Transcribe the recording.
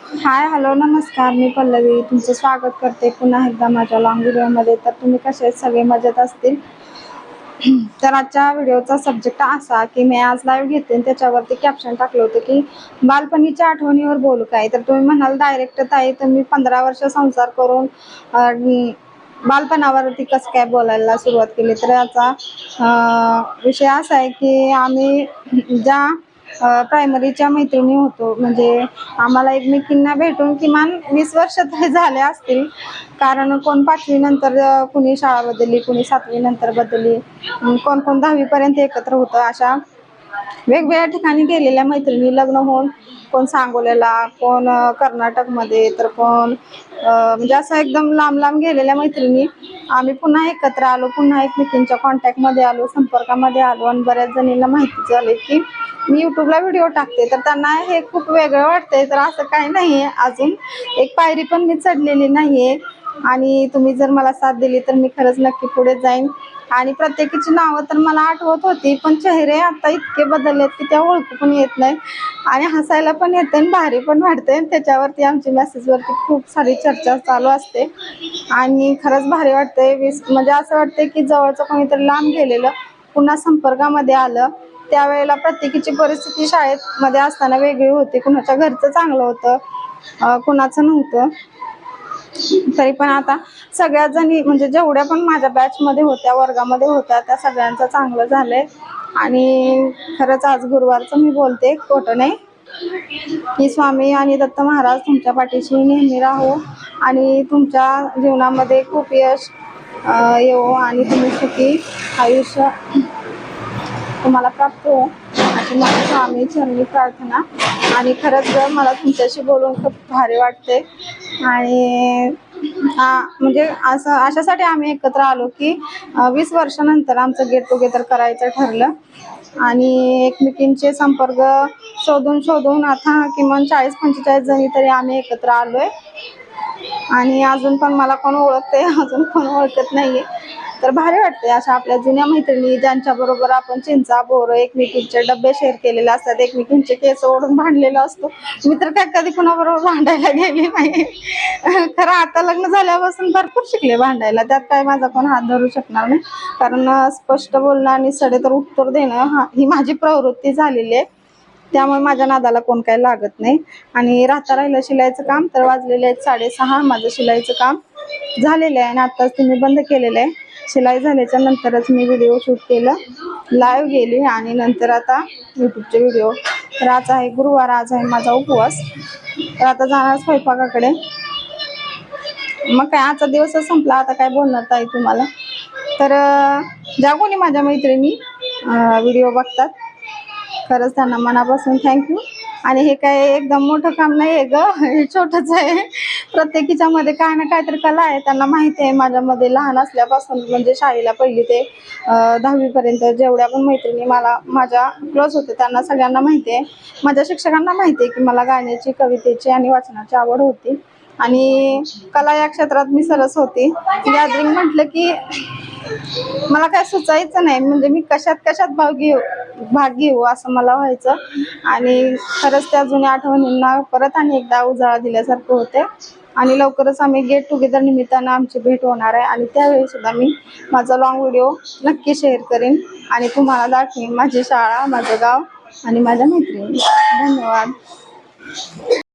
हाय, hello, नमस्कार. मी पल्लवी तुमचं स्वागत करते पुन्हा एकदा माझ्या लॉंग व्हिडिओमध्ये. तर तुम्ही कसे आहेत? सगळे मजेत असतील. तर आजच्या व्हिडिओचा सब्जेक्ट असा की मी आज लाईव्ह घेते आणि त्याच्यावरती कॅप्शन टाकलं होतं की बालपणीच्या आठवणीवर बोलू काय. तर तुम्ही म्हणाल डायरेक्ट ताई तुम्ही 15 वर्ष संसार करून बालपणावरती कसं काय बोलायला सुरुवात केली. तर याचा विषय असा आहे की आम्ही ज्या प्रायमरीच्या मैत्रिणी होतो, म्हणजे आम्हाला एकमेकींना भेटून किमान 20 वर्ष तरी झाले असतील. कारण कोण 5वी नंतर कुणी शाळा बदलली, कुणी 7वी नंतर बदलली, कोण कोण 10वी पर्यंत एकत्र होतं. अशा वेगवेगळ्या ठिकाणी गेलेल्या मैत्रिणी लग्न होऊन कोण सांगोल्याला, कोण कर्नाटकमध्ये, तर कोण म्हणजे असं एकदम लांब लांब गेलेल्या मैत्रिणी आम्ही पुन्हा एकत्र आलो, पुन्हा एकमेकींच्या कॉन्टॅक्टमध्ये आलो, संपर्कामध्ये आलो. आणि बऱ्याच जणींना माहिती झाली की मी यूट्यूबला व्हिडिओ टाकते, तर त्यांना हे खूप वेगळं वाटतंय. तर असं काही नाही आहे, अजून एक पायरी पण मी चढलेली नाही आहे. आणि तुम्ही जर मला साथ दिली तर मी खरंच नक्की पुढे जाईन. आणि प्रत्येकीची नावं तर मला आठवत होती, पण चेहरे आता इतके बदललेत की त्या ओळखू पण येत नाही. आणि हसायला पण येते आणि भारी पण वाटते. त्याच्यावरती आमची मेसेजवरती खूप सारी चर्चा चालू असते आणि खरंच भारी वाटते. म्हणजे असं वाटते की जवळचं कोणीतरी लांब गेलेलं पुन्हा संपर्कामध्ये आलं. त्यावेळेला प्रत्येकीची परिस्थिती शाळेमध्ये असताना वेगळी होती. कुणाच्या घरचं चांगलं होतं, कुणाचं नव्हतं. तरी पण आता सगळ्या जणी म्हणजे जेवढ्या पण माझ्या बॅचमध्ये होत्या, वर्गामध्ये होत्या, त्या सगळ्यांचं चांगलं झालंय. आणि खरंच आज गुरुवारचं मी बोलते, खोटं नाही. की स्वामी आणि दत्त महाराज तुमच्या पाठीशी नेहमी राहो आणि तुमच्या जीवनामध्ये खूप यश येवो आणि तुम्ही सुखी आयुष्य तुम्हाला प्राप्त हो अशी माझी स्वामी चरणी प्रार्थना. आणि खरंच मला तुमच्याशी बोलून खूप भारी वाटते. आणि म्हणजे असं अशासाठी आम्ही एकत्र आलो की 20 वर्षानंतर आमचं गेट टुगेदर करायचं ठरलं. आणि एकमेकींचे संपर्क शोधून शोधून आता किमान 40-45 जणी तरी आम्ही एकत्र आलोय. आणि अजून पण मला कोण ओळखते, अजून कोण ओळखत नाहीये. तर भारी वाटते अशा आपल्या जुन्या मैत्रिणी ज्यांच्याबरोबर आपण चिंचा बोरं एकमेकींचे डबे शेअर केलेले असतात, एकमेकींचे केस ओढून भांडलेलो असतो. मी तर काय कधी कुणाबरोबर भांडायला गेली नाही. खरं आता लग्न झाल्यापासून भरपूर शिकले भांडायला, त्यात काय माझा कोण हात धरू शकणार नाही. कारण स्पष्ट बोलणं आणि सडेतर उत्तर देणं ही माझी प्रवृत्ती झालेली आहे. त्यामुळे माझ्या नादाला कोण काही लागत नाही. आणि राहिलं शिलाईचं काम, तर वाजलेले आहेत 6:30. माझं शिलाईचं काम झालेलं आहे आणि आत्ताच तुम्ही बंद केलेलं आहे. शिलाई झाल्याच्या नंतरच मी व्हिडिओ शूट केलं, लाईव्ह गेली आणि नंतर आता यूट्यूबचे व्हिडिओ. तर आज आहे गुरुवार, आज आहे माझा उपवास. तर आता जाणार स्वयंपाकाकडे. मग काय आजचा दिवसच संपला, आता काय बोलणार ताई तुम्हाला. तर ज्या कोणी माझ्या मैत्रिणी व्हिडिओ बघतात खरंच त्यांना मनापासून थँक्यू. आणि हे काय एकदम मोठं काम नाही आहे ग, हे छोटंच आहे. प्रत्येकीच्या मध्ये काय ना काहीतरी कला आहे. त्यांना माहिती आहे माझ्यामध्ये लहान असल्यापासून, म्हणजे शाळेला 1ली ते 10वी पर्यंत जेवढ्या पण मैत्रिणी मला माझ्या क्लोज होते त्यांना सगळ्यांना माहिती आहे. माझ्या शिक्षकांना माहिती आहे की मला गाण्याची, कवितेची आणि वाचनाची आवड होती. आणि कला या क्षेत्रात मी सरस होती. गॅदरिंग म्हटलं की मला काय सुचायचं नाही, म्हणजे मी कशात भाग घेऊ असं मला व्हायचं. आणि खरंच त्या जुन्या आठवणींना परत आणि एकदा उजाळा दिल्यासारखं होते. आणि लवकरच आम्ही गेट टुगेदर निमित्तानं आमची भेट होणार आहे आणि त्यावेळी सुद्धा मी माझा लॉंग व्हिडिओ नक्की शेअर करेन आणि तुम्हाला दाखवेन माझी शाळा, माझं गाव आणि माझ्या मैत्रिणी. धन्यवाद.